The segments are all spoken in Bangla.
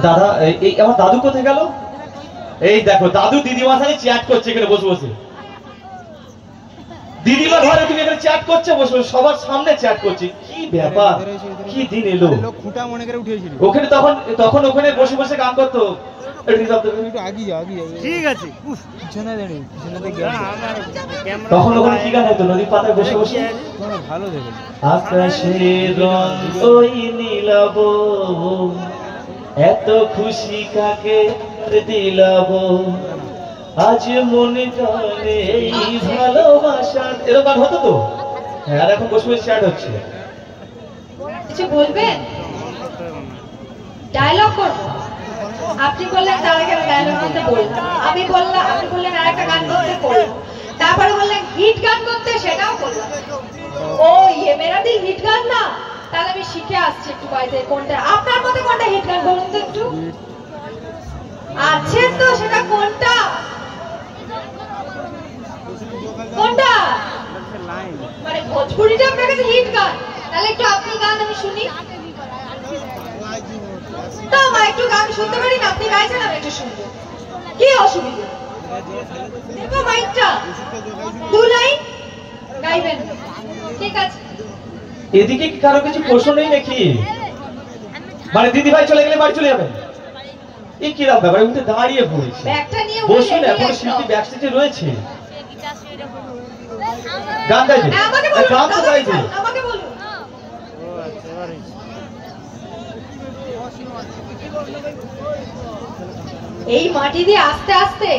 দাদা এই আমার দাদু কোথায় গেল? এই দেখো দাদু দিদিমার সাথে চ্যাট করছে এখানে বসে বসে। দিদিমা ঘরে তুমি এখানে চ্যাট করছে বসে বসে, সবার সামনে চ্যাট করছে। কি ব্যাপার, কি দিন এলো। ওখানে তখন ওখানে বসে বসে গান করতো। তখন ওখানে কি গান হতো? নদীর পাতায় বসে বসে আকাশের রং ওই নীলাভ, এত খুশি কাকে দিলাব, আজ মনে জানে এই ভালোবাসা। এরকম গান হতো তো। হ্যাঁ, আর এখন বসে বসে চ্যাট হচ্ছে। কিছু বলবেন? ডায়লগ করবো? আপনি বললেন তার আগে ডায়লগ করতে বললাম, আমি বললাম, আপনি বললেন আর একটা গান করতে বললাম, তারপরে বললেন হিট গান করতে, সেটাও বললাম। ও ইয়ে মেরা দিল হিট গান না? তাহলে আমি শিখে আসছি একটু বাড়িতে কোনটা আপনার মতে, কোনটা হিট গান বলুন তো একটু। আছে তো, সেটা কোনটা? কোনটা? মানে ভোজপুরিটা আপনার কাছে হিট গান? তাহলে একটু আপনি গান আমি শুনি। তো মা একটু গান শুনতে পারি না? আপনি গাইছেন, আমি একটু শুনবো, কি অসুবিধা? দেখো মাইকটা দু লাইন গাইবেন, ঠিক আছে? এদিকে কি কারো কিছু প্রশ্ন নেই নাকি? মানে দিদি ভাই চলে গেলে বাড়ি চলে যাবেন? এই কি রাত ব্যাপার, উঠে দাঁড়িয়ে পড়েছে। ব্যাগটা নিয়ে বসুন, এখন শিল্পী ব্যাকস্টেজে রয়েছে, গান গাইবে। গান তো গাইবে। আমাকে বলুন। এই মাটি দিয়ে আস্তে আস্তে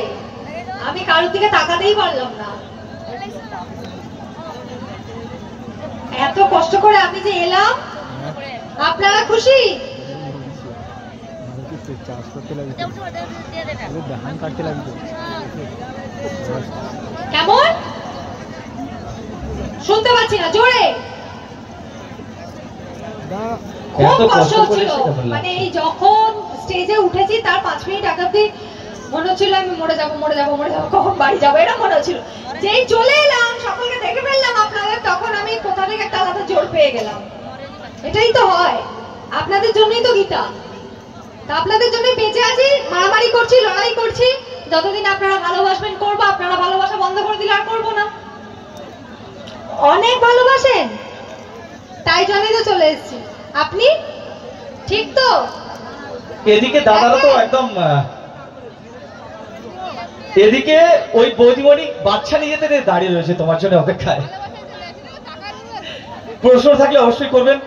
আমি কারোর দিকে তাকাতেই পারলাম না। এত কষ্ট করে আমি যে এলাম, আপনারা খুশি? কেমন শুনতে পাচ্ছি না, জোরে। খুব কষ্ট হচ্ছিল, মানে এই যখন স্টেজে উঠেছি তার 5 মিনিট আগে অব্দি মনে হচ্ছিল আমি মরে যাবো, কখন বাড়ি যাবো, এটা মনে হচ্ছিল। যেই চলে এলাম, সকলকে দেখে ফেললাম আপনাদের, তখন আমি কোথা থেকে একটা আলাদা জোর পেয়ে গেলাম। এটাই তো হয়, আপনাদের জন্যই তো গীতা। তা আপনাদের জন্যই বেঁচে আছি, মারামারি করছি, লড়াই করছি। যতদিন আপনারা ভালোবাসবেন করবো, আপনারা ভালোবাসা বন্ধ করে দিলে আর করবো না। অনেক ভালোবাসেন, তাই জন্যই তো চলে এসেছি। আপনি ঠিক তো? এদিকে দাদারা তো একদম, এদিকে ওই বৌদিমণি বাচ্চা নিয়ে যেতে দাঁড়িয়ে রয়েছে তোমার জন্য অপেক্ষায়। প্রশ্ন থাকলে অবশ্যই করবেন।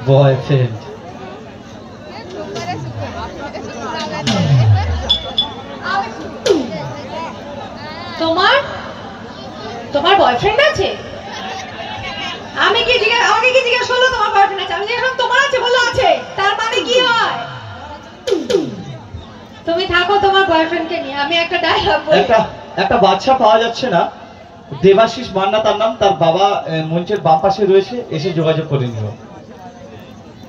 বয়ফ্রেন্ড তোমার বয়ফ্রেন্ড আছে? আমি কি জিজ্ঞাসা, আমাকে কি জিজ্ঞাসা করলো তোমার বয়ফ্রেন্ড আছে? আমি জিজ্ঞাসা তোমার আছে, বললো আছে, তার মানে কি হয়? তুমি থাকো তোমার বয়ফ্রেন্ডকে নিয়ে, আমি একটা ডায়লগ বলি। একটা বাচ্চা পাওয়া যাচ্ছে না, দেবাশিস মান্না তার নাম, তার বাবা মঞ্চের বাম পাশে রয়েছে, এসে যোগাযোগ করে নিও,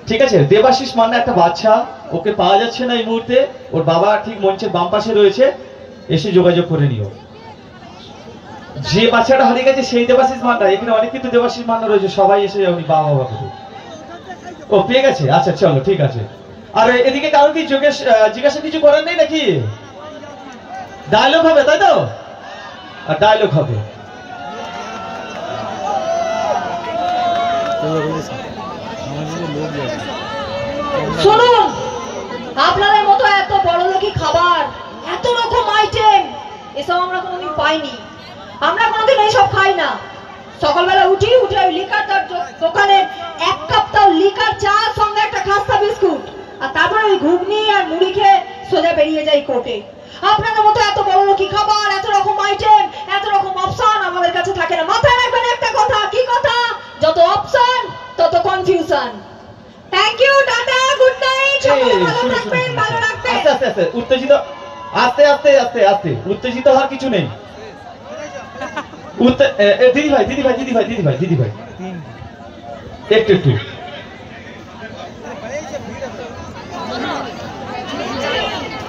ঠিক আছে? দেবাশিস মান্না একটা বাচ্চা, ওকে পাওয়া যাচ্ছে না এই মুহূর্তে, ওর বাবা ঠিক মঞ্চের বাম পাশে রয়েছে, এসে যোগাযোগ করে নিও। যে বাচ্চাটা হারিয়ে গেছে সেই দেবাশিস মান্না, এখানে অনেক কিন্তু দেবাশিস মান্না রয়েছে, সবাই এসে যাবে বাবা বাবা। ও পেয়ে গেছে, আচ্ছা চলো ঠিক আছে। আর এদিকে কারো কি জিজ্ঞাসা কিছু করার নেই নাকি? ডায়লগ হবে তাই তো? আর ডায়লগ হবে। শুনুন, আপনাদের মতো এত বড় লোকই খাবার, এত রকম আইটেম, এসব আমরা কোনোদিন পাইনি। আমরা কোনোদিন এইসব খাই না। সকালবেলা উঠে ওই লিকার দোকানে 1 কাপ তাও লিকার চা, সঙ্গে একটা খাস্তা বিস্কুট, আর তারপরে ওই ঘুগনি আর মুড়ি খেয়ে সোজা বেরিয়ে যাই কোর্টে। আপনাদের মতো এত বড় লোকই খাবার, এত রকম আইটেম, এত রকম অপশন আমাদের কাছে থাকে না। মাথায় রাখবেন একটা কথা। কি কথা? যত অপশন তত confusion. Thank you, tata, good night, সকলে ভালো থাকবেন, ভালো রাখবেন। আস্তে আস্তে উত্তেজিত, আস্তে আস্তে আস্তে আস্তে উত্তেজিত হওয়ার কিছু নেই। দিদি ভাই একটু